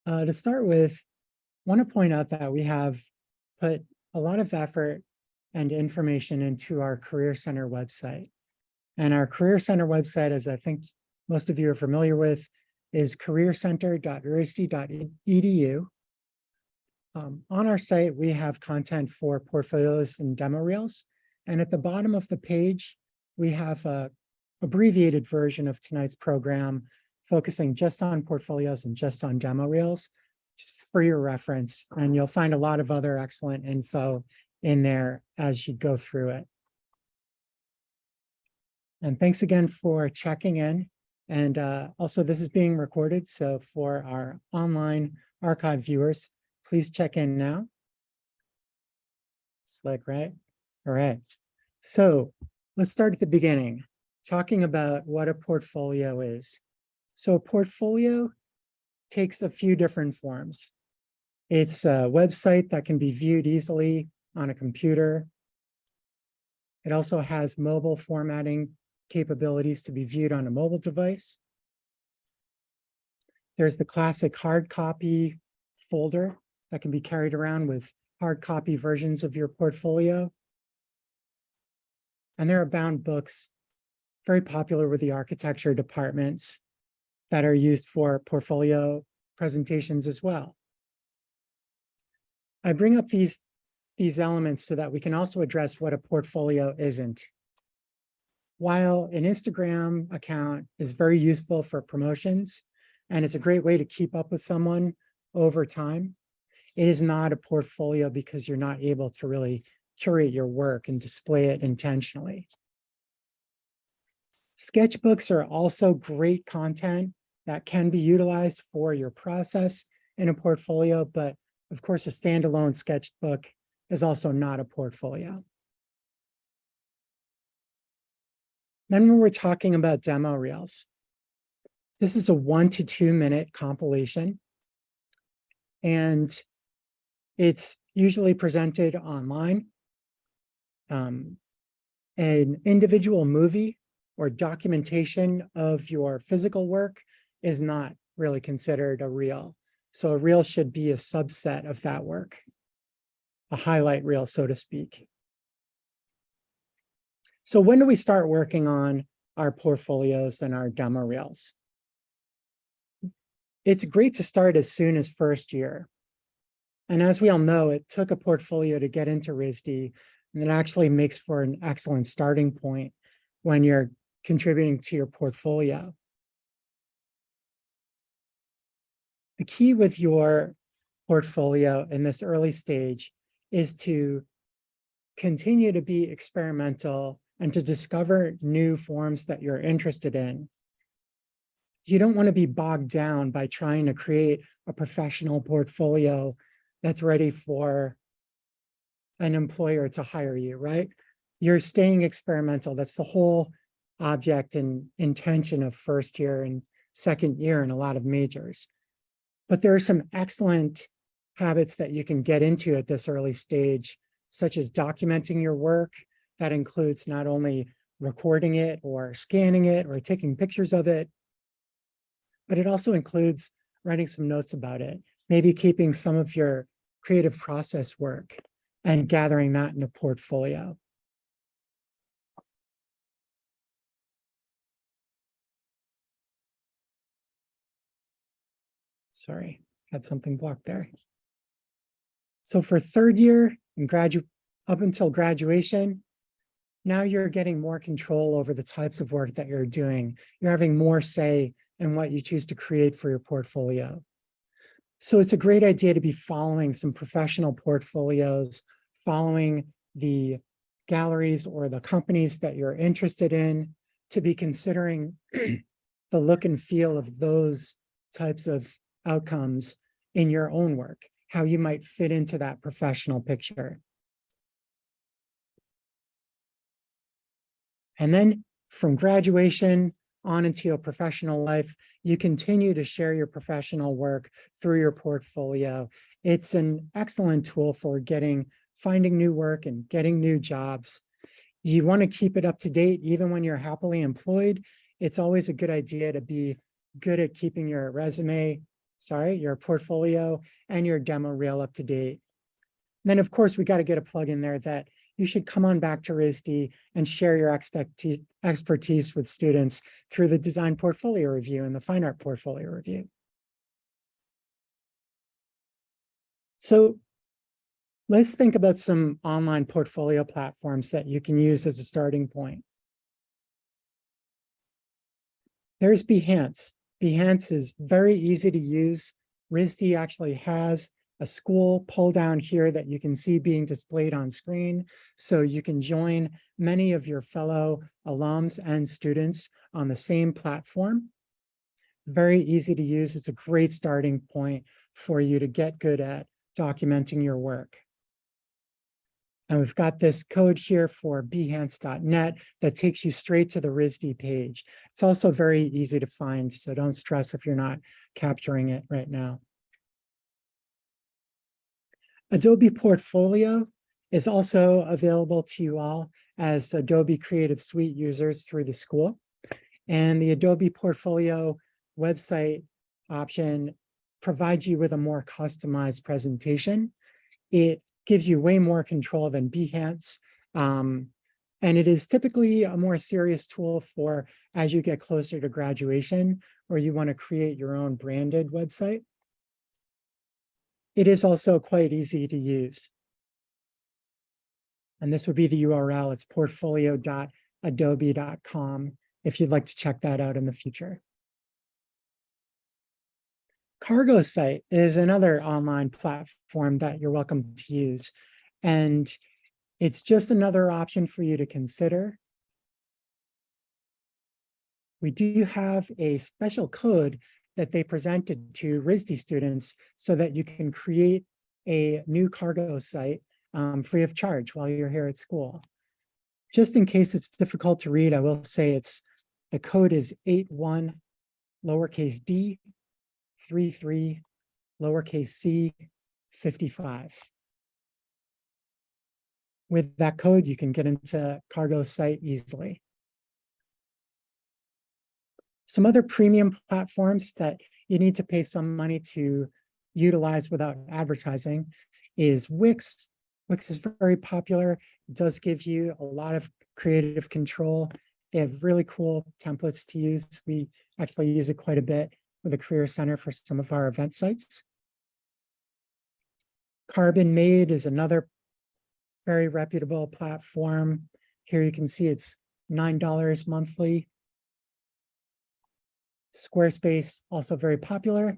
To start with, I want to point out that we have put a lot of effort and information into our Career Center website. And our Career Center website, as I think most of you are familiar with, is careercenter.risd.edu. On our site, we have content for portfolios and demo reels. And at the bottom of the page, we have a abbreviated version of tonight's program, focusing just on portfolios and just on demo reels, just for your reference. And you'll find a lot of other excellent info in there as you go through it. And thanks again for checking in. And also, this is being recorded. So for our online archive viewers, please check in now. Slick, right? All right. So let's start at the beginning, talking about what a portfolio is. So a portfolio takes a few different forms. It's a website that can be viewed easily on a computer. It also has mobile formatting capabilities to be viewed on a mobile device. There's the classic hard copy folder that can be carried around with hard copy versions of your portfolio. And there are bound books, very popular with the architecture departments, that are used for portfolio presentations as well. I bring up these elements so that we can also address what a portfolio isn't. While an Instagram account is very useful for promotions, and it's a great way to keep up with someone over time, it is not a portfolio because you're not able to really curate your work and display it intentionally. Sketchbooks are also great content that can be utilized for your process in a portfolio, but of course, a standalone sketchbook is also not a portfolio. Then when we're talking about demo reels, this is a 1 to 2 minute compilation, and it's usually presented online. An individual movie or documentation of your physical work is not really considered a reel. So a reel should be a subset of that work, a highlight reel, so to speak. So when do we start working on our portfolios and our demo reels? It's great to start as soon as first year. And as we all know, it took a portfolio to get into RISD, and it actually makes for an excellent starting point when you're contributing to your portfolio. The key with your portfolio in this early stage is to continue to be experimental and to discover new forms that you're interested in. You don't want to be bogged down by trying to create a professional portfolio that's ready for an employer to hire you, right? You're staying experimental. That's the whole object and intention of first year and second year in a lot of majors. But there are some excellent habits that you can get into at this early stage, such as documenting your work. That includes not only recording it or scanning it or taking pictures of it, but it also includes writing some notes about it, maybe keeping some of your creative process work and gathering that in a portfolio. Sorry, had something blocked there. So for third year and up until graduation, now you're getting more control over the types of work that you're doing. You're having more say in what you choose to create for your portfolio. So it's a great idea to be following some professional portfolios, following the galleries or the companies that you're interested in, to be considering the look and feel of those types of outcomes in your own work, how you might fit into that professional picture. And then from graduation on into your professional life, you continue to share your professional work through your portfolio. It's an excellent tool for finding new work and getting new jobs. You want to keep it up to date even when you're happily employed. It's always a good idea to be good at keeping your resume your portfolio and your demo reel up to date. And then, of course, we got to get a plug in there that you should come on back to RISD and share your expertise with students through the design portfolio review and the fine art portfolio review. So let's think about some online portfolio platforms that you can use as a starting point. There's Behance. Behance is very easy to use. RISD actually has a school pull down here that you can see being displayed on screen. So you can join many of your fellow alums and students on the same platform. Very easy to use. It's a great starting point for you to get good at documenting your work. And we've got this code here for behance.net that takes you straight to the RISD page. It's also very easy to find, so don't stress if you're not capturing it right now. Adobe Portfolio is also available to you all as Adobe Creative Suite users through the school. And the Adobe Portfolio website option provides you with a more customized presentation. It gives you way more control than Behance. And it is typically a more serious tool for as you get closer to graduation or you want to create your own branded website. It is also quite easy to use. And this would be the URL. It's portfolio.adobe.com if you'd like to check that out in the future. Cargo Site is another online platform that you're welcome to use. And it's just another option for you to consider. We do have a special code that they presented to RISD students so that you can create a new cargo site free of charge while you're here at school. Just in case it's difficult to read, I will say the code is 81 lowercase d 33 lowercase c 55. With that code, you can get into cargo site easily. Some other premium platforms that you need to pay some money to utilize without advertising is Wix. Wix is very popular. It does give you a lot of creative control. They have really cool templates to use. We actually use it quite a bit with the Career Center for some of our event sites. Carbon Made is another very reputable platform. Here you can see it's $9 monthly. Squarespace, also very popular.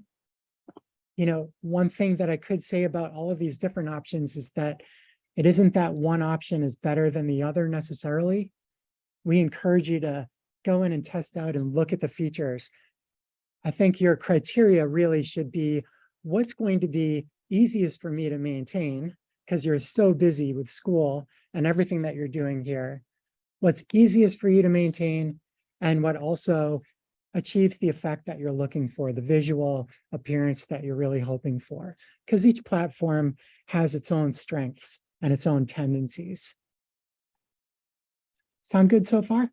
You know, one thing that I could say about all of these different options is that it isn't that one option is better than the other necessarily. We encourage you to go in and test out and look at the features. I think your criteria really should be what's going to be easiest for me to maintain because you're so busy with school and everything that you're doing here. What's easiest for you to maintain and what also achieves the effect that you're looking for, the visual appearance that you're really hoping for, because each platform has its own strengths and its own tendencies. Sound good so far?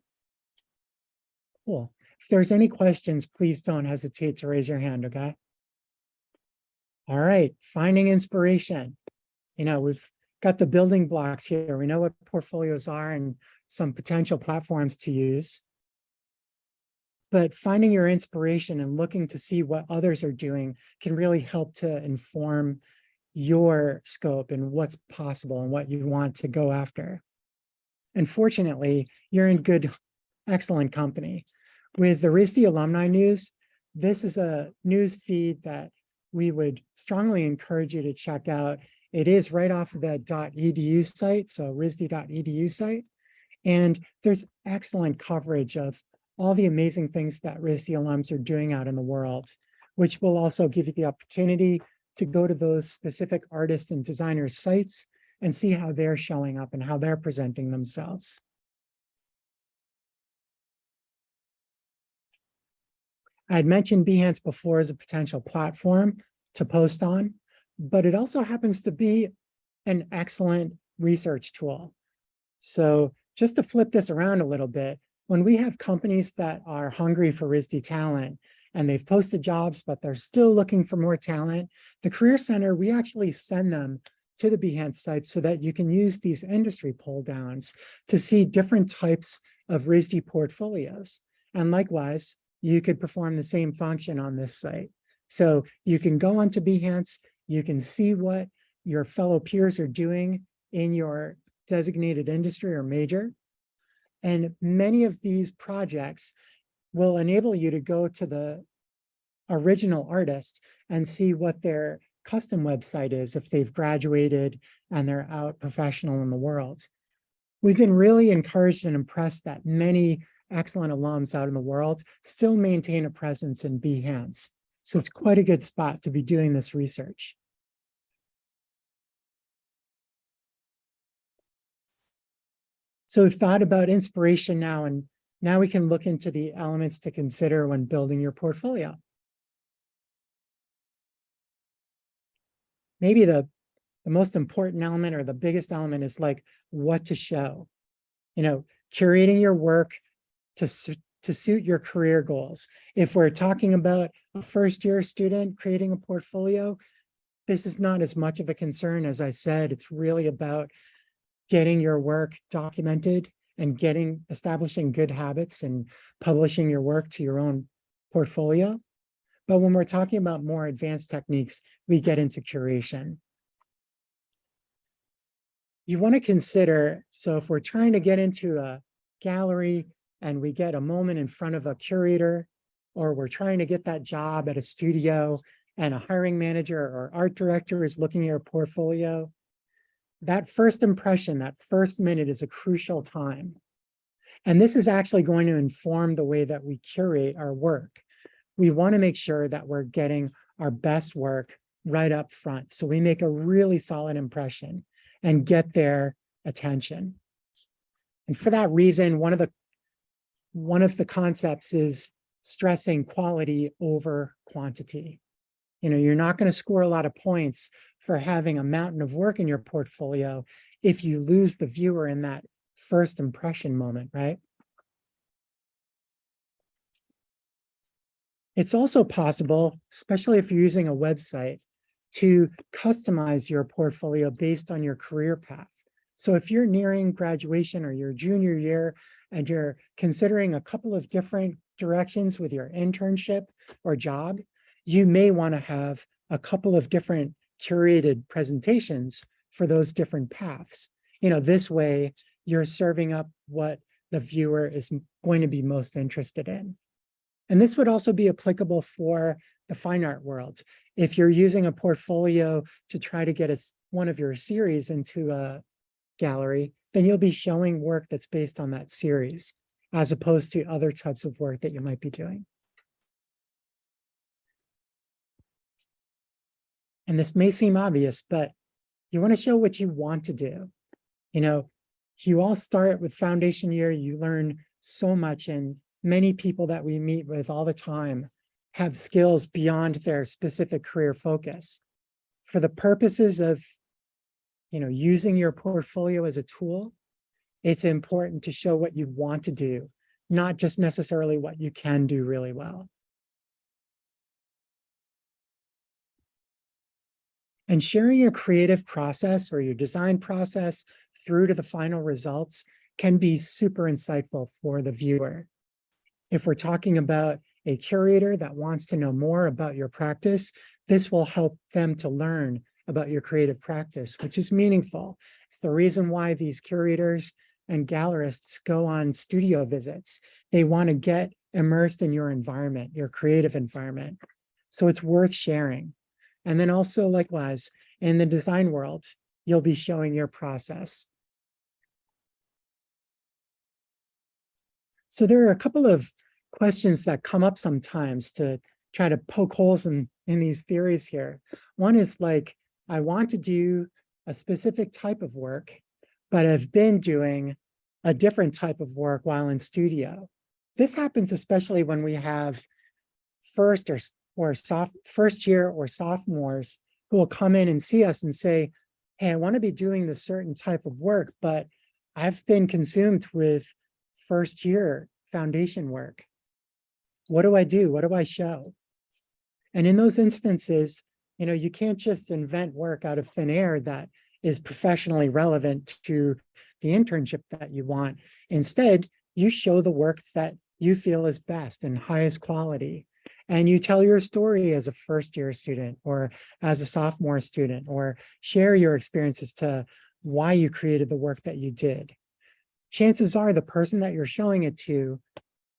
Cool. If there's any questions, please don't hesitate to raise your hand, okay? All right, finding inspiration. You know, we've got the building blocks here. We know what portfolios are and some potential platforms to use. But finding your inspiration and looking to see what others are doing can really help to inform your scope and what's possible and what you want to go after. And fortunately, you're in good, excellent company. With the RISD Alumni News, this is a news feed that we would strongly encourage you to check out. It is right off of the .edu site, so risd.edu site. And there's excellent coverage of all the amazing things that RISD alums are doing out in the world, which will also give you the opportunity to go to those specific artists and designers' sites and see how they're showing up and how they're presenting themselves. I had mentioned Behance before as a potential platform to post on, but it also happens to be an excellent research tool. So just to flip this around a little bit, when we have companies that are hungry for RISD talent and they've posted jobs, but they're still looking for more talent, the Career Center, we actually send them to the Behance site so that you can use these industry pull downs to see different types of RISD portfolios. And likewise, you could perform the same function on this site. So you can go onto Behance, you can see what your fellow peers are doing in your designated industry or major. And many of these projects will enable you to go to the original artist and see what their custom website is if they've graduated and they're out professional in the world. We've been really encouraged and impressed that many excellent alums out in the world still maintain a presence in Behance. So it's quite a good spot to be doing this research. So we've thought about inspiration now, and now we can look into the elements to consider when building your portfolio. Maybe the most important element or the biggest element is like what to show. You know, curating your work to suit your career goals. If we're talking about a first-year student creating a portfolio, this is not as much of a concern. As I said, it's really about getting your work documented and establishing good habits and publishing your work to your own portfolio. But when we're talking about more advanced techniques, we get into curation. You want to consider, so if we're trying to get into a gallery and we get a moment in front of a curator, or we're trying to get that job at a studio and a hiring manager or art director is looking at your portfolio, that first impression, that first minute is a crucial time. And this is actually going to inform the way that we curate our work. We want to make sure that we're getting our best work right up front, so we make a really solid impression and get their attention. And for that reason, one of the concepts is stressing quality over quantity. You know, you're not going to score a lot of points for having a mountain of work in your portfolio if you lose the viewer in that first impression moment, right? It's also possible, especially if you're using a website, to customize your portfolio based on your career path. So if you're nearing graduation or your junior year and you're considering a couple of different directions with your internship or job, you may want to have a couple of different curated presentations for those different paths. You know, this way you're serving up what the viewer is going to be most interested in. And this would also be applicable for the fine art world. If you're using a portfolio to try to get one of your series into a gallery, then you'll be showing work that's based on that series, as opposed to other types of work that you might be doing. And this may seem obvious, but you want to show what you want to do. You know, you all start with foundation year, you learn so much, and many people that we meet with all the time have skills beyond their specific career focus. For the purposes of, you know, using your portfolio as a tool, it's important to show what you want to do, not just necessarily what you can do really well. And sharing your creative process or your design process through to the final results can be super insightful for the viewer. If we're talking about a curator that wants to know more about your practice, this will help them to learn about your creative practice, which is meaningful. It's the reason why these curators and gallerists go on studio visits. They want to get immersed in your environment, your creative environment. So it's worth sharing. And then also, likewise, in the design world, you'll be showing your process. So there are a couple of questions that come up sometimes to try to poke holes in these theories here. One is like, I want to do a specific type of work, but I've been doing a different type of work while in studio. This happens especially when we have first year or sophomores who will come in and see us and say, hey, I want to be doing this certain type of work, but I've been consumed with first year foundation work. What do I do? What do I show? And in those instances, you can't just invent work out of thin air that is professionally relevant to the internship that you want. Instead, you show the work that you feel is best and highest quality. And you tell your story as a first-year student or as a sophomore student, or share your experiences to why you created the work that you did. Chances are the person that you're showing it to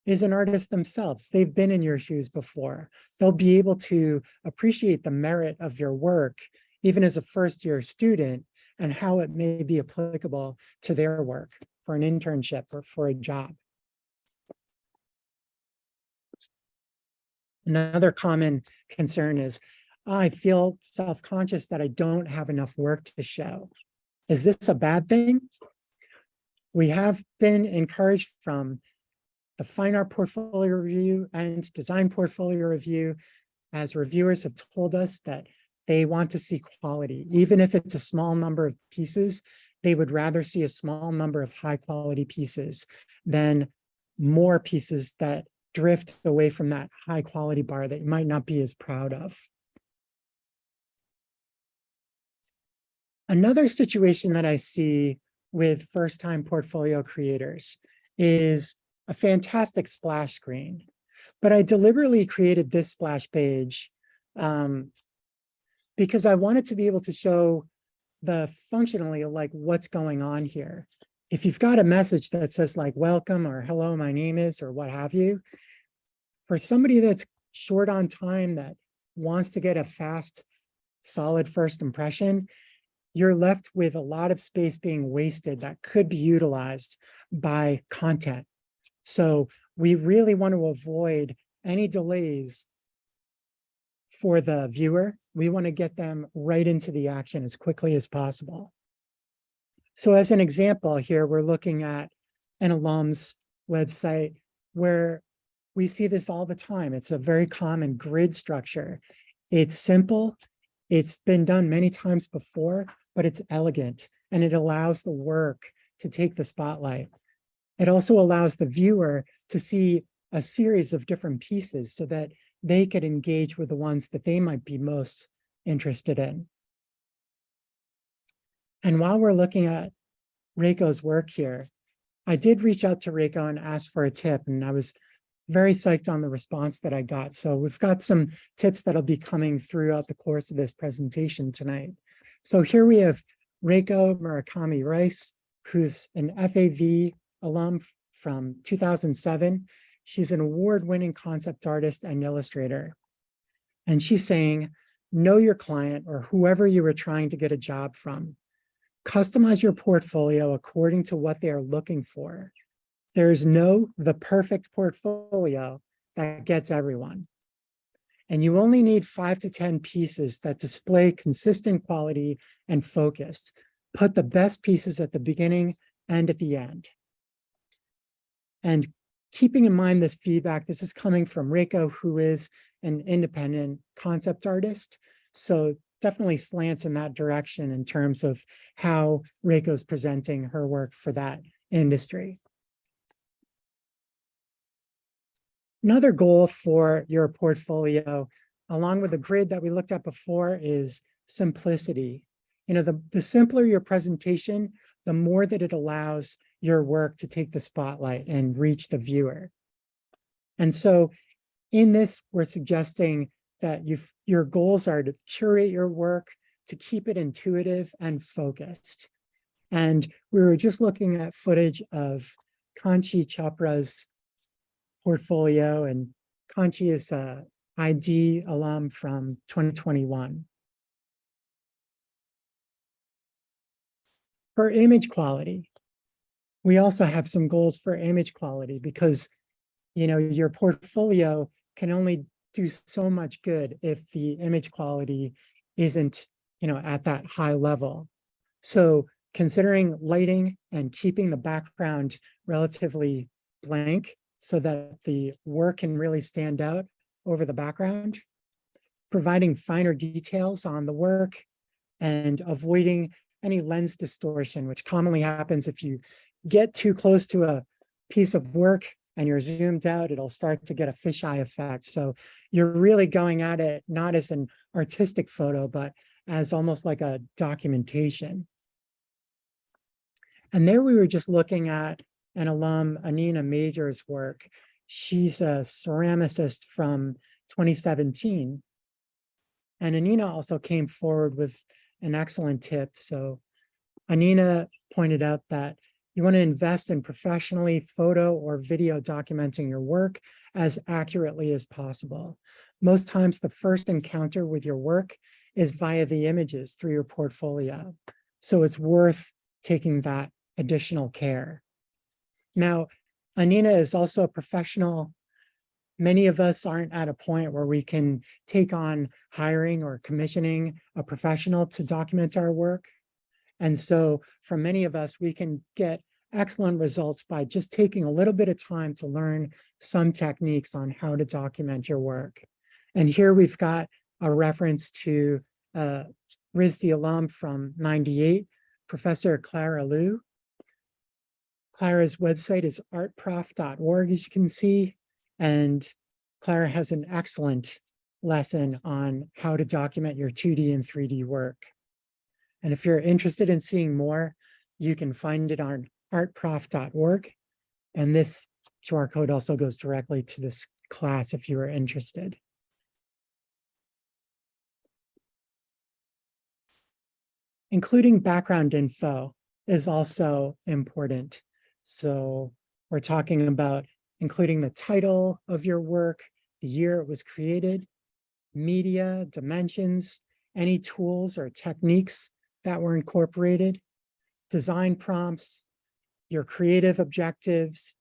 is an artist themselves. They've been in your shoes before. They'll be able to appreciate the merit of your work, even as a first-year student, and how it may be applicable to their work for an internship or for a job. Another common concern is, I feel self-conscious that I don't have enough work to show. Is this a bad thing? We have been encouraged from the Fine Art Portfolio Review and Design Portfolio Review, as reviewers have told us that they want to see quality. Even if it's a small number of pieces, they would rather see a small number of high quality pieces than more pieces that drift away from that high quality bar that you might not be as proud of. Another situation that I see with first-time portfolio creators is a fantastic splash screen. But I deliberately created this splash page because I wanted to be able to show the functionally like what's going on here. If you've got a message that says like welcome or hello, my name is, or what have you, for somebody that's short on time that wants to get a fast, solid first impression, you're left with a lot of space being wasted that could be utilized by content. So we really want to avoid any delays for the viewer. We want to get them right into the action as quickly as possible. So as an example here, we're looking at an alum's website where we see this all the time. It's a very common grid structure. It's simple. It's been done many times before, but it's elegant and it allows the work to take the spotlight. It also allows the viewer to see a series of different pieces so that they could engage with the ones that they might be most interested in. And while we're looking at Reiko's work here, I did reach out to Reiko and ask for a tip, and I was very psyched on the response that I got. So we've got some tips that'll be coming throughout the course of this presentation tonight. So here we have Reiko Murakami Rice, who's an FAV alum from 2007. She's an award-winning concept artist and illustrator. And she's saying, know your client or whoever you were trying to get a job from. Customize your portfolio according to what they are looking for. There's the perfect portfolio that gets everyone. And you only need 5 to 10 pieces that display consistent quality and focused. Put the best pieces at the beginning and at the end. And keeping in mind this feedback, this is coming from Reiko, who is an independent concept artist. So definitely slants in that direction in terms of how Reiko's presenting her work for that industry. Another goal for your portfolio, along with the grid that we looked at before, is simplicity. The simpler your presentation, the more that it allows your work to take the spotlight and reach the viewer. And so in this, we're suggesting that your goals are to curate your work, to keep it intuitive and focused. And we were just looking at footage of Kanchi Chopra's portfolio, and Kanchi is a ID alum from 2021. For image quality, we also have some goals for image quality because your portfolio can only do so much good if the image quality isn't at that high level. So considering lighting and keeping the background relatively blank so that the work can really stand out over the background, providing finer details on the work, and avoiding any lens distortion, which commonly happens if you get too close to a piece of work and you're zoomed out, it'll start to get a fisheye effect. So you're really going at it not as an artistic photo, but as almost like a documentation. And there we were just looking at an alum, Anina Major's work. She's a ceramicist from 2017. And Anina also came forward with an excellent tip. So Anina pointed out that you want to invest in professionally photo or video documenting your work as accurately as possible. Most times the first encounter with your work is via the images through your portfolio. So it's worth taking that additional care. Now, Anina is also a professional. Many of us aren't at a point where we can take on hiring or commissioning a professional to document our work. And so for many of us, we can get excellent results by just taking a little bit of time to learn some techniques on how to document your work. And here we've got a reference to RISD alum from '98, Professor Clara Liu. Clara's website is artprof.org, as you can see, and Clara has an excellent lesson on how to document your 2D and 3D work. And if you're interested in seeing more, you can find it on artprof.org. And this QR code also goes directly to this class if you are interested. Including background info is also important. So we're talking about including the title of your work, the year it was created, media, dimensions, any tools or techniques that were incorporated, design prompts, your creative objectives,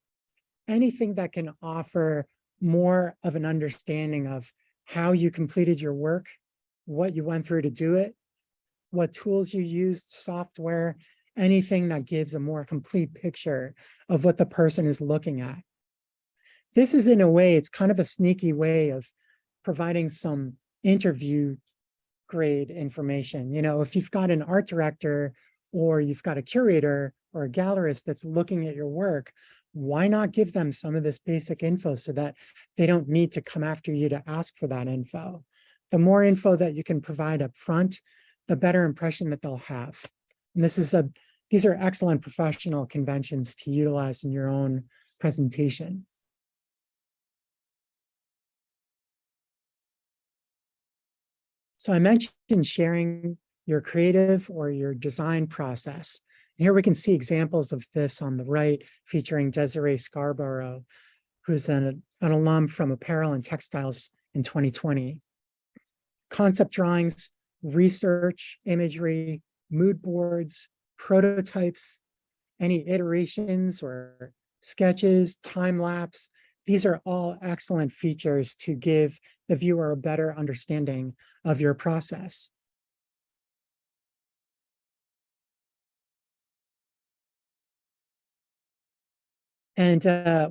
anything that can offer more of an understanding of how you completed your work, what you went through to do it, what tools you used, software, anything that gives a more complete picture of what the person is looking at. This is, in a way, it's kind of a sneaky way of providing some interview grade information. You know, if you've got an art director or you've got a curator or a gallerist that's looking at your work, why not give them some of this basic info so that they don't need to come after you to ask for that info? The more info that you can provide up front, the better impression that they'll have. And these are excellent professional conventions to utilize in your own presentation. So I mentioned sharing your creative or your design process. And here we can see examples of this on the right, featuring Desiree Scarborough, who's an alum from Apparel and Textiles in 2020. Concept drawings, research, imagery, mood boards, prototypes, any iterations or sketches, time lapse. These are all excellent features to give the viewer a better understanding of your process. And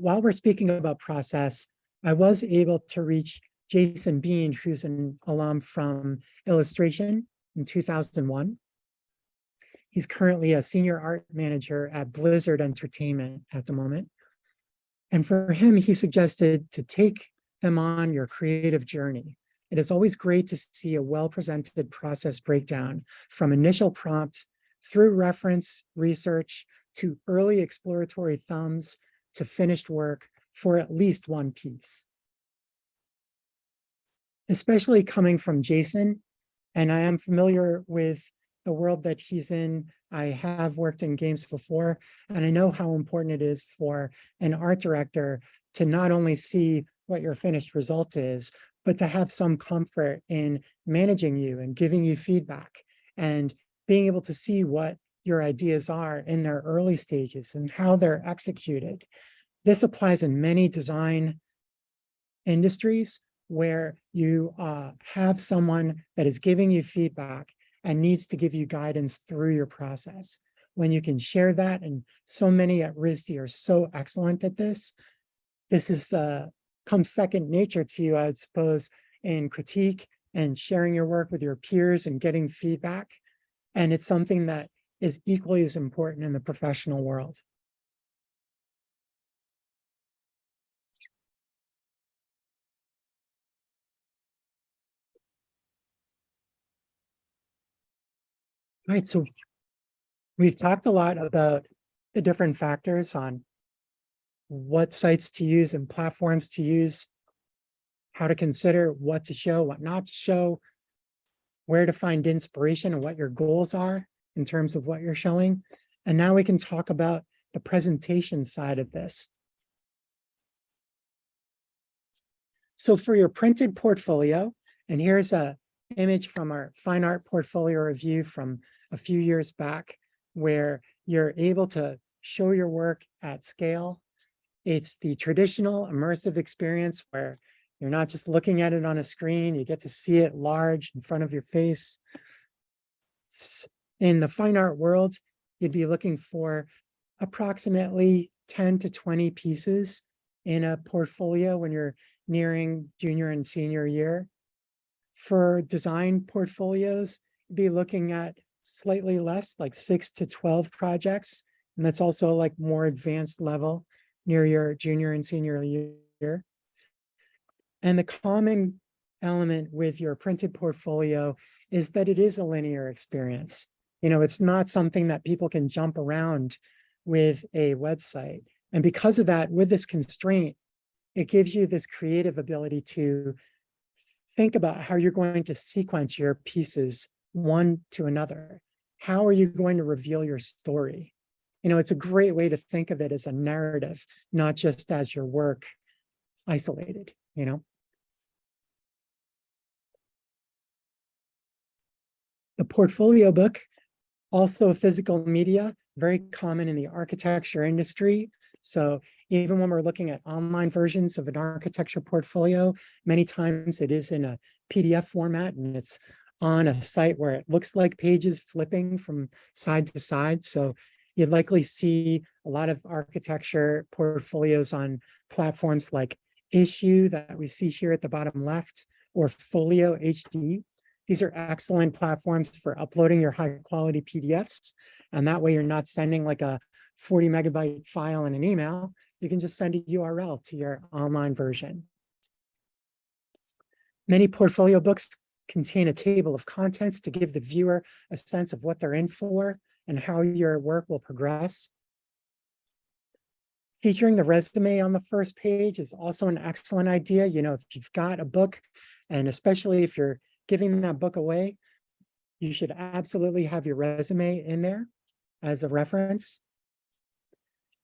while we're speaking about process, I was able to reach Jason Bean, who's an alum from illustration in 2001. He's currently a senior art manager at Blizzard Entertainment at the moment. And for him, he suggested to take them on your creative journey. It is always great to see a well-presented process breakdown from initial prompt through reference, research, to early exploratory thumbs, to finished work for at least one piece. Especially coming from Jason, and I am familiar with the world that he's in. I have worked in games before, and I know how important it is for an art director to not only see what your finished result is, but to have some comfort in managing you and giving you feedback and being able to see what your ideas are in their early stages and how they're executed. This applies in many design industries where you have someone that is giving you feedback and needs to give you guidance through your process. When you can share that, and so many at RISD are so excellent at this, this is comes second nature to you, I suppose, in critique and sharing your work with your peers and getting feedback. And it's something that is equally as important in the professional world. All right, so we've talked a lot about the different factors on what sites to use and platforms to use, how to consider what to show, what not to show, where to find inspiration and what your goals are in terms of what you're showing. And now we can talk about the presentation side of this. So for your printed portfolio, and here's a image from our fine art portfolio review from a few years back, where you're able to show your work at scale. It's the traditional immersive experience where you're not just looking at it on a screen, you get to see it large in front of your face. In the fine art world, you'd be looking for approximately 10 to 20 pieces in a portfolio when you're nearing junior and senior year. For design portfolios, you'd be looking at slightly less, like 6 to 12 projects. And that's also like more advanced level near your junior and senior year. And the common element with your printed portfolio is that it is a linear experience. You know, it's not something that people can jump around with a website. And because of that, with this constraint, it gives you this creative ability to think about how you're going to sequence your pieces one to another. How are you going to reveal your story? You know, it's a great way to think of it as a narrative, not just as your work isolated, you know? The portfolio book, also physical media, very common in the architecture industry. So even when we're looking at online versions of an architecture portfolio, many times it is in a PDF format and it's on a site where it looks like pages flipping from side to side. So you'd likely see a lot of architecture portfolios on platforms like Issue that we see here at the bottom left, or Folio HD. These are excellent platforms for uploading your high quality PDFs. And that way you're not sending like a 40 megabyte file in an email. You can just send a URL to your online version. Many portfolio books contain a table of contents to give the viewer a sense of what they're in for and how your work will progress. Featuring the resume on the first page is also an excellent idea. You know, if you've got a book, and especially if you're giving that book away, you should absolutely have your resume in there as a reference.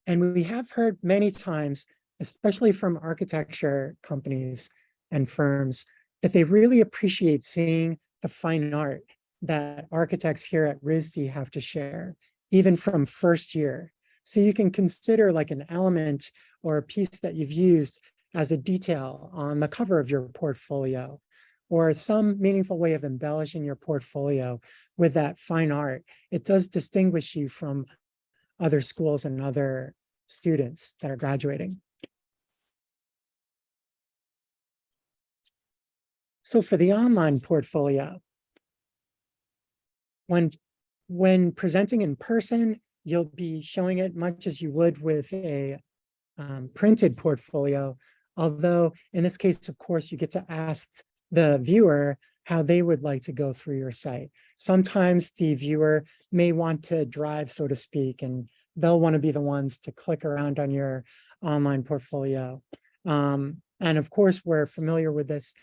And we have heard many times, especially from architecture companies and firms, that they really appreciate seeing the fine art that architects here at RISD have to share, even from first year. So you can consider like an element or a piece that you've used as a detail on the cover of your portfolio, or some meaningful way of embellishing your portfolio with that fine art. It does distinguish you from other schools and other students that are graduating. So for the online portfolio, when presenting in person, you'll be showing it much as you would with a printed portfolio. Although in this case, of course, you get to ask the viewer how they would like to go through your site. Sometimes the viewer may want to drive, so to speak, and they'll want to be the ones to click around on your online portfolio. And of course, we're familiar with this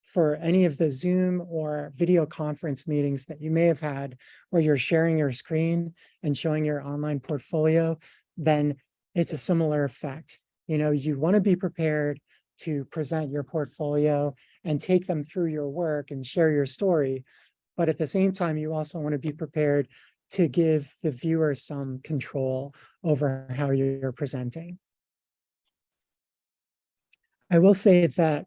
for any of the Zoom or video conference meetings that you may have had, where you're sharing your screen and showing your online portfolio, then it's a similar effect. You know, you want to be prepared to present your portfolio and take them through your work and share your story. But at the same time, you also want to be prepared to give the viewer some control over how you're presenting. I will say that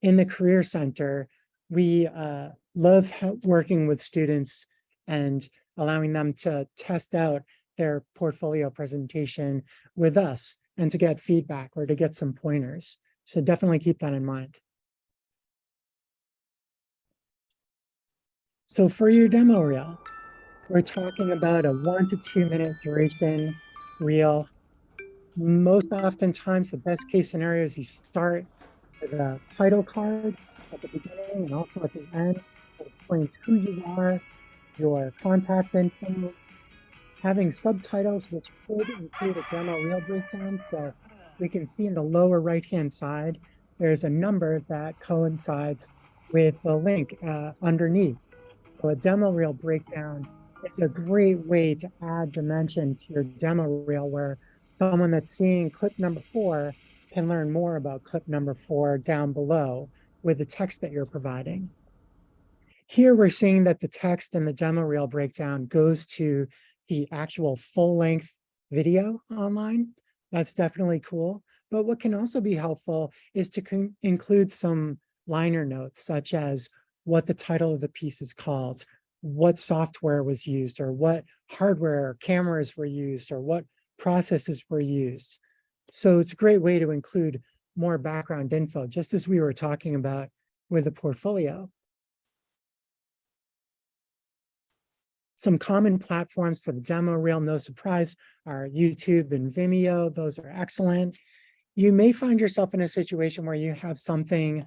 in the Career Center, we love working with students and allowing them to test out their portfolio presentation with us and to get feedback or to get some pointers. So definitely keep that in mind. So for your demo reel, we're talking about a 1 to 2 minute duration reel. Most oftentimes, the best case scenario is you start with a title card at the beginning and also at the end that explains who you are, your contact info, having subtitles, which could include a demo reel breakdown. So we can see in the lower right-hand side, there's a number that coincides with the link underneath. So a demo reel breakdown is a great way to add dimension to your demo reel where someone that's seeing clip number 4 can learn more about clip number 4 down below with the text that you're providing. Here we're seeing that the text in the demo reel breakdown goes to the actual full-length video online. That's definitely cool. But what can also be helpful is to include some liner notes, such as what the title of the piece is called, what software was used, or what hardware or cameras were used, or what processes were used. So it's a great way to include more background info, just as we were talking about with the portfolio. Some common platforms for the demo reel, no surprise, are YouTube and Vimeo. Those are excellent. You may find yourself in a situation where you have something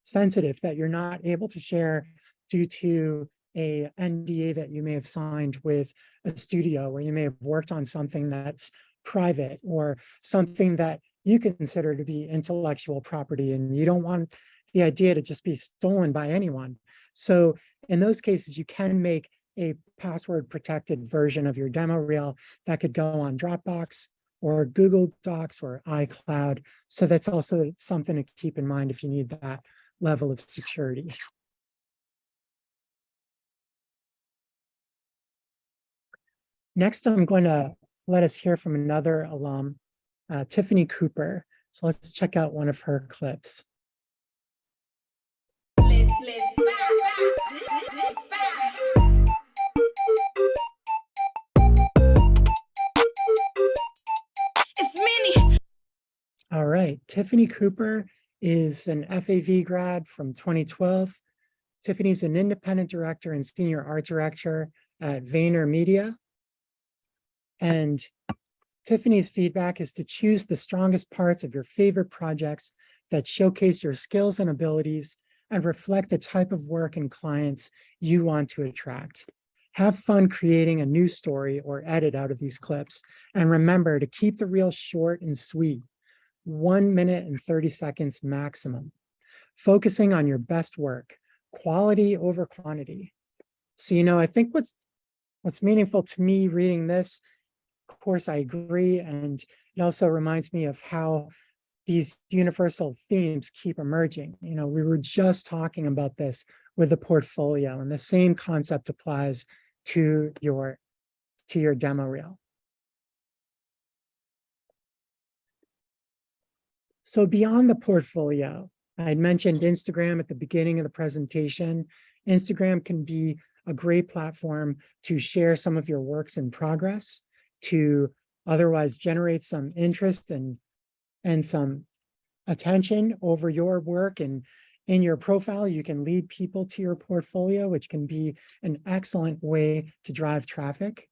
sensitive that you're not able to share due to a NDA that you may have signed with a studio, or you may have worked on something that's private or something that you consider to be intellectual property, and you don't want the idea to just be stolen by anyone. So in those cases, you can make a password protected version of your demo reel that could go on Dropbox or Google Docs or iCloud. So that's also something to keep in mind if you need that level of security. Next, I'm going to let us hear from another alum, Tiffany Cooper. So let's check out one of her clips. All right, Tiffany Cooper is an FAV grad from 2012. Tiffany's an independent director and senior art director at VaynerMedia. And Tiffany's feedback is to choose the strongest parts of your favorite projects that showcase your skills and abilities and reflect the type of work and clients you want to attract. Have fun creating a new story or edit out of these clips. And remember to keep the reel short and sweet, 1 minute and 30 seconds maximum. Focusing on your best work, quality over quantity. So, I think what's meaningful to me reading this, of course, I agree. And it also reminds me of how these universal themes keep emerging. We were just talking about this with the portfolio, and the same concept applies to your demo reel. So beyond the portfolio, I mentioned Instagram at the beginning of the presentation. Instagram can be a great platform to share some of your works in progress, to otherwise generate some interest and some attention over your work. And in your profile, you can lead people to your portfolio, which can be an excellent way to drive traffic.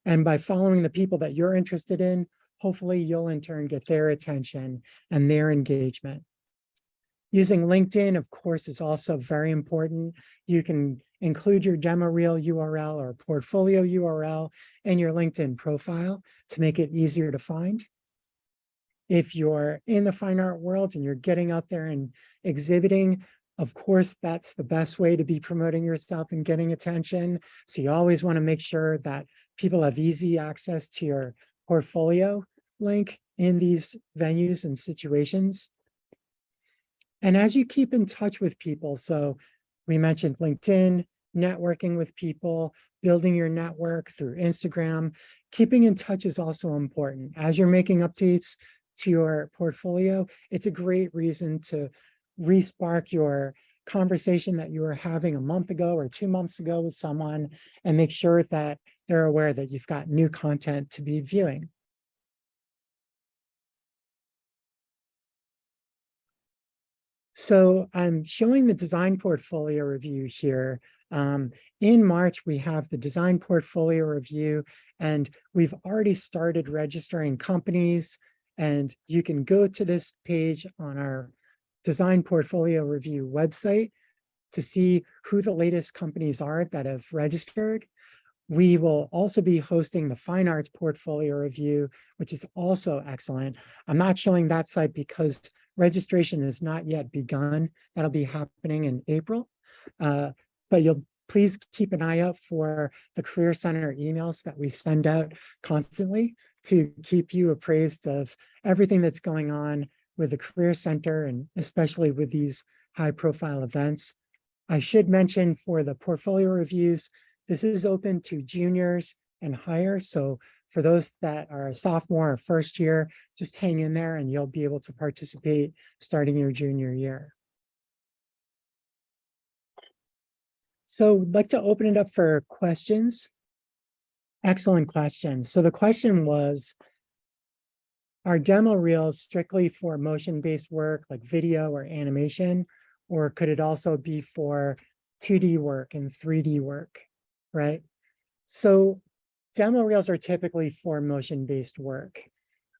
And by following the people that you're interested in, hopefully you'll in turn get their attention and their engagement. Using LinkedIn, of course, is also very important. You can include your demo reel URL or portfolio URL in your LinkedIn profile to make it easier to find. If you're in the fine art world and you're getting out there and exhibiting, of course, that's the best way to be promoting yourself and getting attention. So you always want to make sure that people have easy access to your portfolio link in these venues and situations. And as you keep in touch with people, so we mentioned LinkedIn, networking with people, building your network through Instagram, keeping in touch is also important. As you're making updates to your portfolio, it's a great reason to re-spark your conversation that you were having a month ago or 2 months ago with someone, and make sure that they're aware that you've got new content to be viewing. So I'm showing the design portfolio review here. In March, we have the design portfolio review, and we've already started registering companies. And you can go to this page on our design portfolio review website to see who the latest companies are that have registered. We will also be hosting the Fine Arts Portfolio Review, which is also excellent. I'm not showing that site because registration has not yet begun. That'll be happening in April. But you'll please keep an eye out for the Career Center emails that we send out constantly to keep you appraised of everything that's going on with the Career Center, and especially with these high-profile events. I should mention for the portfolio reviews, this is open to juniors and higher. So for those that are a sophomore or first year, just hang in there and you'll be able to participate starting your junior year. So I'd like to open it up for questions. Excellent question. So the question was, are demo reels strictly for motion-based work like video or animation, or could it also be for 2D work and 3D work, right? So demo reels are typically for motion-based work.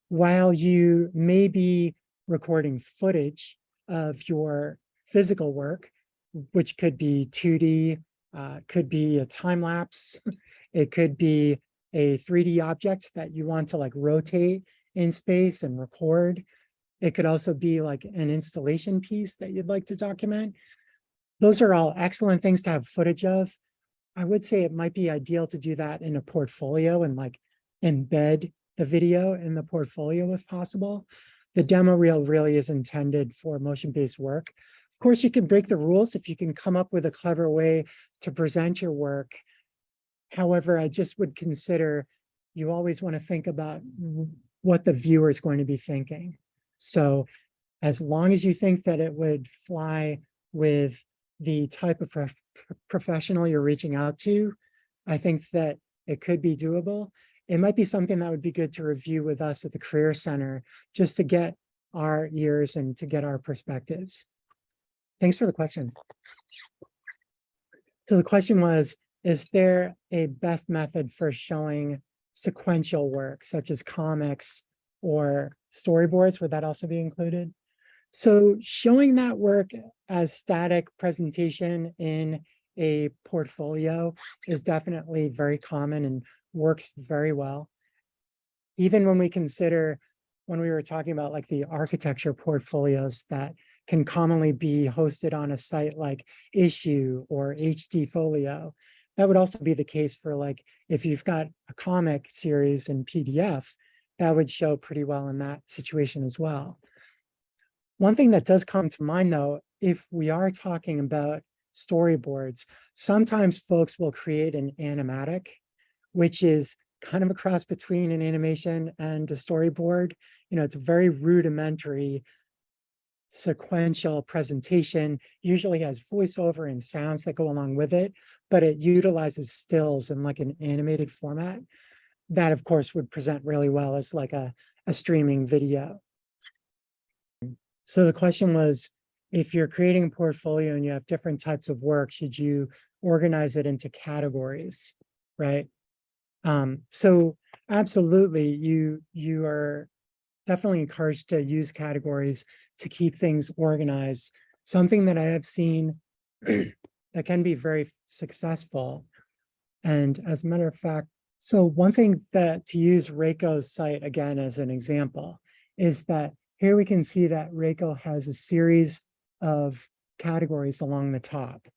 While you may be recording footage of your physical work, which could be 2D, could be a time lapse, it could be a 3D object that you want to like rotate in space and record. It could also be like an installation piece that you'd like to document. Those are all excellent things to have footage of. I would say it might be ideal to do that in a portfolio and like embed the video in the portfolio if possible. The demo reel really is intended for motion-based work. Of course, you can break the rules if you can come up with a clever way to present your work. However, I just would consider you always want to think about what the viewer is going to be thinking. So as long as you think that it would fly with the type of professional you're reaching out to, I think that it could be doable. It might be something that would be good to review with us at the Career Center, just to get our ears and to get our perspectives. Thanks for the question. So the question was, is there a best method for showing sequential work, such as comics or storyboards? Would that also be included? So showing that work as static presentation in a portfolio is definitely very common and works very well. Even when we consider, when we were talking about like the architecture portfolios that can commonly be hosted on a site like Issue or HD Folio, that would also be the case for like, if you've got a comic series in PDF, that would show pretty well in that situation as well. One thing that does come to mind though, if we are talking about storyboards, sometimes folks will create an animatic, which is kind of a cross between an animation and a storyboard. You know, it's a very rudimentary sequential presentation, usually has voiceover and sounds that go along with it, but it utilizes stills in like an animated format. That of course would present really well as like a streaming video. So the question was, if you're creating a portfolio and you have different types of work, should you organize it into categories, right? So absolutely, you are definitely encouraged to use categories to keep things organized. Something that I have seen that can be very successful. And as a matter of fact, so one thing that to use Reiko's site again as an example is that here we can see that Reiko has a series of categories along the top.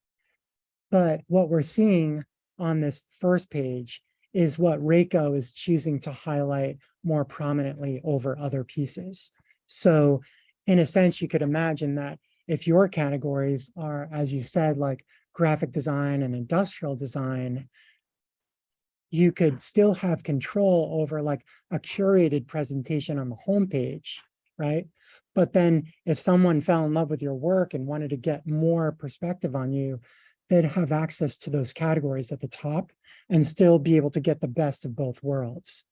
But what we're seeing on this first page is what Reiko is choosing to highlight more prominently over other pieces. So in a sense, you could imagine that if your categories are, as you said, like graphic design and industrial design, you could still have control over like a curated presentation on the homepage, right? But then if someone fell in love with your work and wanted to get more perspective on you, they'd have access to those categories at the top and still be able to get the best of both worlds.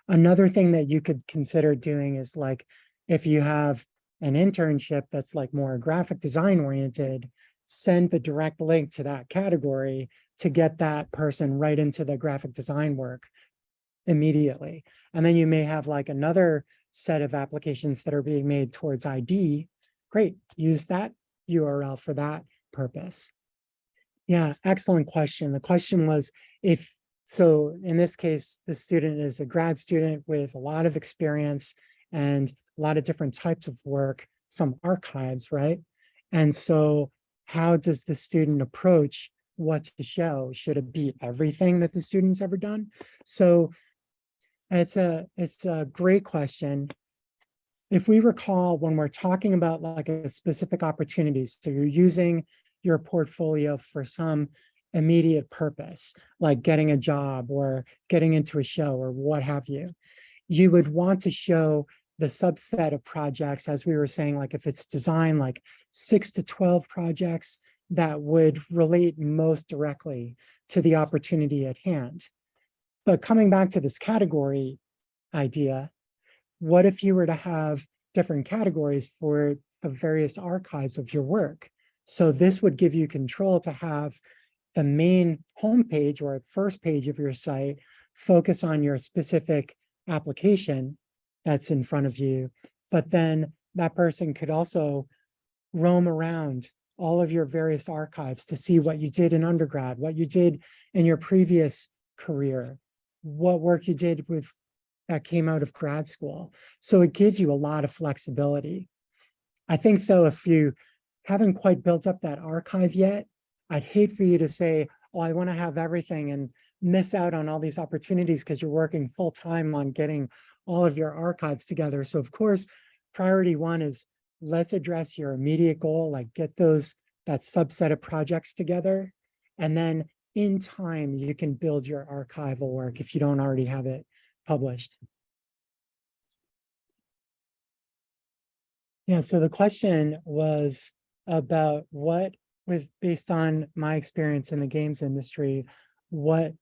Another thing that you could consider doing is like, if you have an internship that's like more graphic design oriented, send the direct link to that category to get that person right into the graphic design work immediately. And then you may have like another set of applications that are being made towards ID. Great, use that URL for that purpose. Yeah, excellent question. The question was if, so in this case, the student is a grad student with a lot of experience and a lot of different types of work, some archives, right? And so how does the student approach what to show? Should it be everything that the student's ever done? So it's a great question. If we recall, when we're talking about like a specific opportunity, so you're using your portfolio for some immediate purpose, like getting a job or getting into a show or what have you, you would want to show the subset of projects, as we were saying, like if it's design, like 6 to 12 projects that would relate most directly to the opportunity at hand. But coming back to this category idea, what if you were to have different categories for the various archives of your work? So this would give you control to have the main homepage or first page of your site focus on your specific application that's in front of you. But then that person could also roam around all of your various archives to see what you did in undergrad, what you did in your previous career, what work you did with that came out of grad school. So it gives you a lot of flexibility. I think though, if you haven't quite built up that archive yet, I'd hate for you to say, oh, I want to have everything and miss out on all these opportunities because you're working full time on getting all of your archives together. So of course, priority one is let's address your immediate goal, like get that subset of projects together. And then in time, you can build your archival work if you don't already have it published. Yeah, so the question was about what, with based on my experience in the games industry, what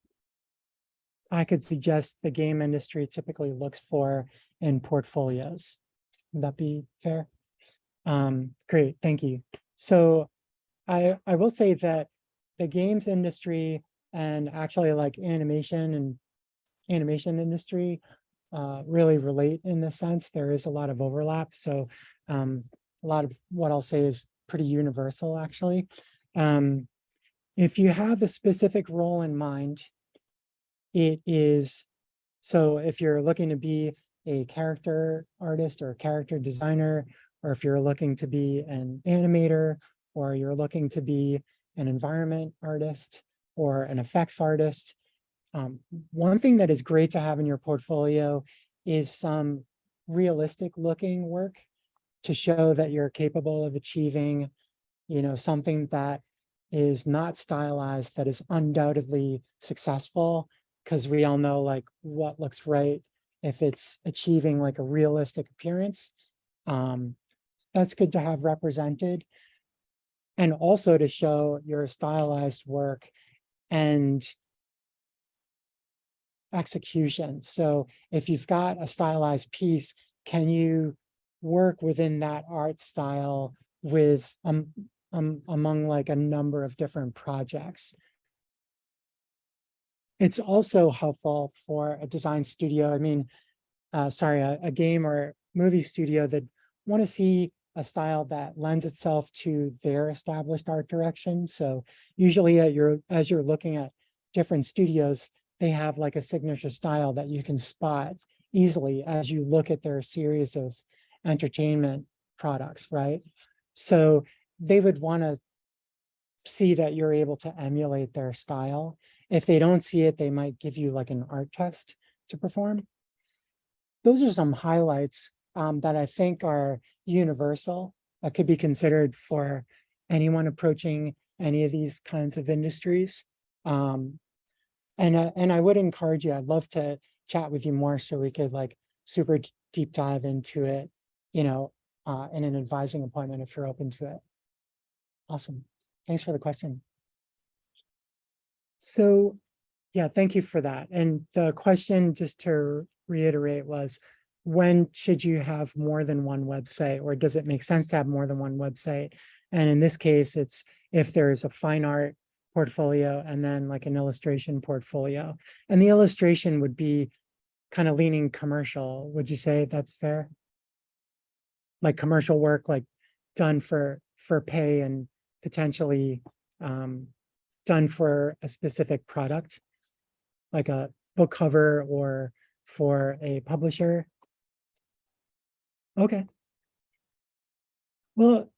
I could suggest the game industry typically looks for in portfolios. Would that be fair? Great, thank you. So I will say that the games industry and actually like animation industry really relate in the sense there is a lot of overlap. So a lot of what I'll say is pretty universal actually. If you have a specific role in mind, it is, so if you're looking to be a character artist or a character designer, or if you're looking to be an animator, or you're looking to be an environment artist or an effects artist, one thing that is great to have in your portfolio is some realistic looking work to show that you're capable of achieving, something that is not stylized, that is undoubtedly successful, because we all know like what looks right if it's achieving like a realistic appearance. That's good to have represented. And also to show your stylized work and execution. So if you've got a stylized piece, can you work within that art style with among like a number of different projects? It's also helpful for a design studio. I mean, a game or movie studio that want to see a style that lends itself to their established art direction. So usually as you're looking at different studios, they have like a signature style that you can spot easily as you look at their series of entertainment products, right? So they would want to see that you're able to emulate their style. If they don't see it, they might give you like an art test to perform. Those are some highlights that I think are universal that could be considered for anyone approaching any of these kinds of industries. And I would encourage you, I'd love to chat with you more so we could like super deep dive into it, in an advising appointment if you're open to it. Awesome. Thanks for the question. So, yeah, thank you for that. And the question, just to reiterate, was when should you have more than one website, or does it make sense to have more than one website? And in this case, it's if there's a fine art portfolio and then like an illustration portfolio. And the illustration would be kind of leaning commercial. Would you say that's fair? Like commercial work, like done for pay and potentially done for a specific product, like a book cover or for a publisher? Okay. Well,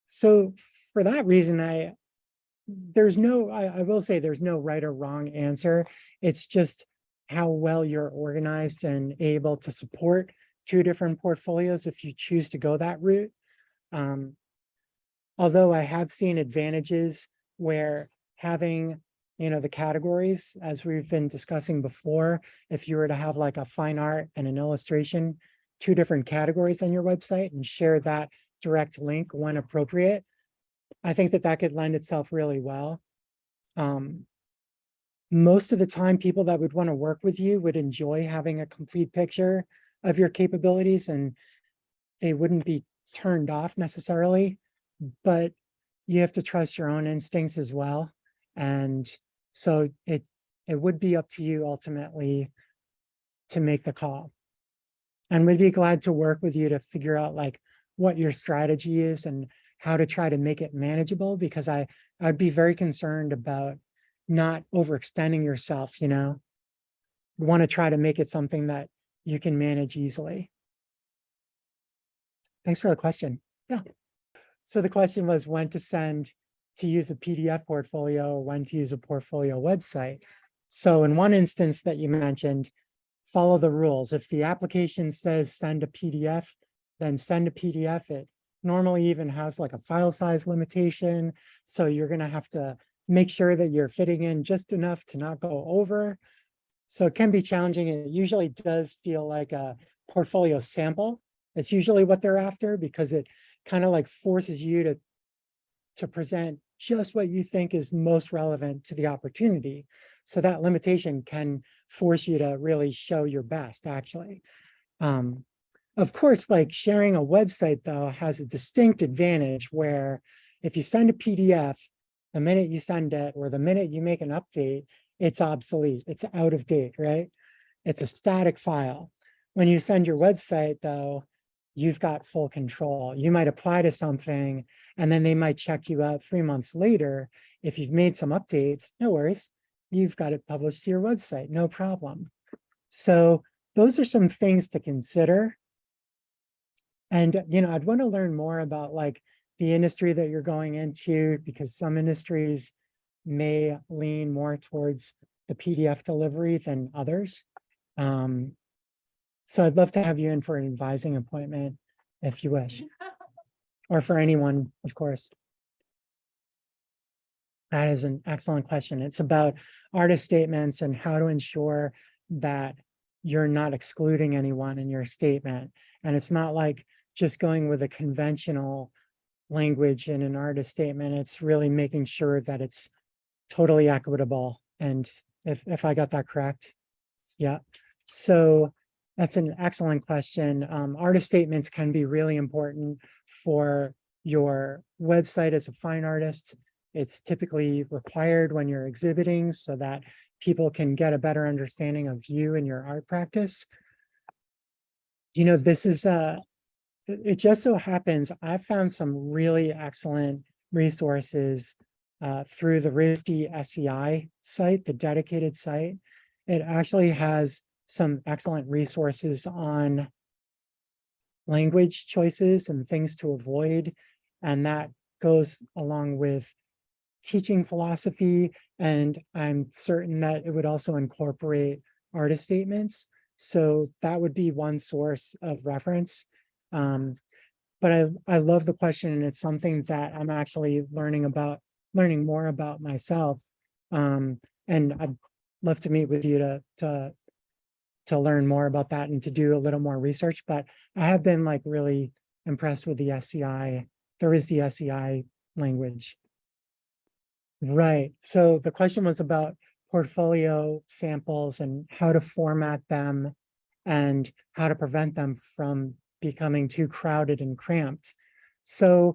so for that reason, I will say there's no right or wrong answer. It's just how well you're organized and able to support two different portfolios if you choose to go that route. Although I have seen advantages where having, the categories, as we've been discussing before, if you were to have like a fine art and an illustration, two different categories on your website and share that direct link when appropriate, I think that could lend itself really well. Most of the time, people that would want to work with you would enjoy having a complete picture of your capabilities, and they wouldn't be turned off necessarily, but you have to trust your own instincts as well. And so it would be up to you ultimately to make the call. And we'd be glad to work with you to figure out like what your strategy is and how to try to make it manageable, because I'd be very concerned about not overextending yourself, You want to try to make it something that you can manage easily. Thanks for the question. Yeah. So the question was when to use a PDF portfolio, or when to use a portfolio website. So in one instance that you mentioned, follow the rules. If the application says send a PDF, then send a PDF. It normally even has like a file size limitation. So you're going to have to make sure that you're fitting in just enough to not go over. So it can be challenging. It usually does feel like a portfolio sample. That's usually what they're after, because it kind of like forces you to present just what you think is most relevant to the opportunity. So that limitation can force you to really show your best, actually. Of course, like sharing a website, though, has a distinct advantage where if you send a PDF, the minute you send it or the minute you make an update, it's obsolete, it's out of date, right? It's a static file. When you send your website, though, you've got full control. You might apply to something and then they might check you out 3 months later. If you've made some updates, no worries. You've got it published to your website, no problem. So those are some things to consider. And, I'd want to learn more about like the industry that you're going into, because some industries may lean more towards the PDF delivery than others. So I'd love to have you in for an advising appointment if you wish, or for anyone, of course. That is an excellent question. It's about artist statements and how to ensure that you're not excluding anyone in your statement. And it's not like just going with a conventional language in an artist statement. It's really making sure that it's totally equitable. And if I got that correct, yeah. So that's an excellent question. Artist statements can be really important for your website as a fine artist. It's typically required when you're exhibiting so that people can get a better understanding of you and your art practice. This is it just so happens I've found some really excellent resources through the RISD SCI site, the dedicated site. It actually has some excellent resources on language choices and things to avoid. And that goes along with teaching philosophy. And I'm certain that it would also incorporate artist statements. So that would be one source of reference. But I love the question, and it's something that I'm actually learning more about myself. And I'd love to meet with you to learn more about that and to do a little more research. But I have been like really impressed with the SCI. There is the SCI language. Right. So the question was about portfolio samples and how to format them and how to prevent them from becoming too crowded and cramped. So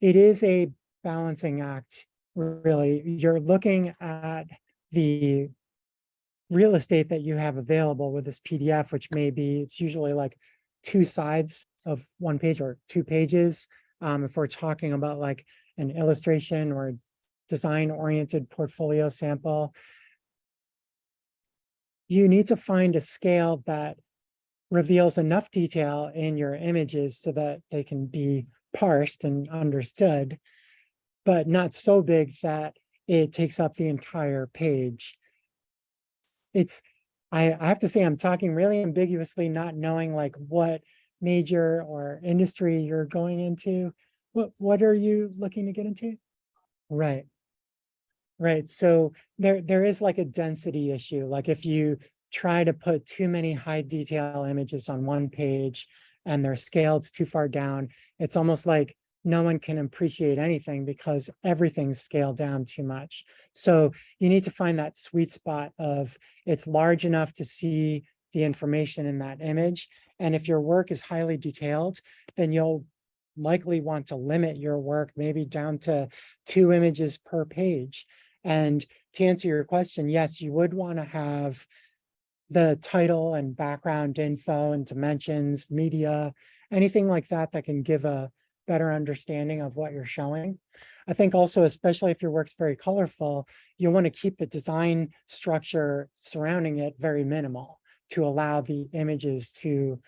it is a balancing act, really. You're looking at the real estate that you have available with this PDF, which it's usually like 2 sides of 1 page or 2 pages. If we're talking about like an illustration or design-oriented portfolio sample, you need to find a scale that reveals enough detail in your images so that they can be parsed and understood, but not so big that it takes up the entire page. I have to say, I'm talking really ambiguously, not knowing like what major or industry you're going into. What are you looking to get into? Right. Right. So there is like a density issue. Like if you try to put too many high detail images on one page and they're scaled too far down, it's almost like no one can appreciate anything because everything's scaled down too much. So you need to find that sweet spot of it's large enough to see the information in that image. And if your work is highly detailed, then you'll likely want to limit your work maybe down to 2 images per page. And to answer your question, yes, you would want to have the title and background info and dimensions, media, anything like that that can give a better understanding of what you're showing. I think also, especially if your work's very colorful, you want to keep the design structure surrounding it very minimal to allow the images to,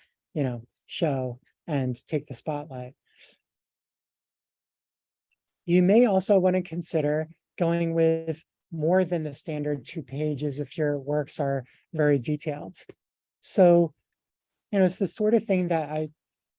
show and take the spotlight. You may also want to consider going with more than the standard 2 pages if your works are very detailed. So, it's the sort of thing that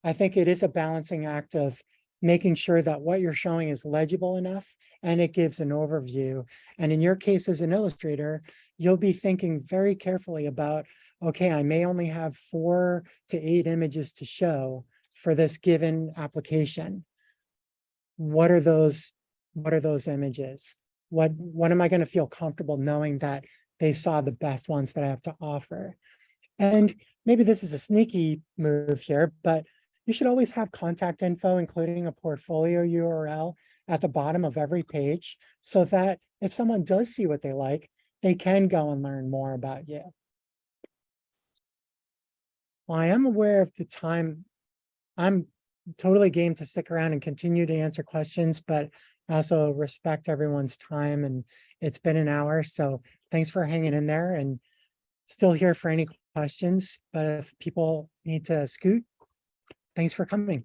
I think it is a balancing act of making sure that what you're showing is legible enough and it gives an overview. And in your case as an illustrator, you'll be thinking very carefully about, okay, I may only have 4 to 8 images to show for this given application. What are those images? What am I going to feel comfortable knowing that they saw the best ones that I have to offer? And maybe this is a sneaky move here, but you should always have contact info, including a portfolio URL at the bottom of every page, so that if someone does see what they like, they can go and learn more about you. Well, I am aware of the time. I'm totally game to stick around and continue to answer questions, but I also respect everyone's time, and it's been an hour. So thanks for hanging in there, and still here for any questions. But if people need to scoot, thanks for coming.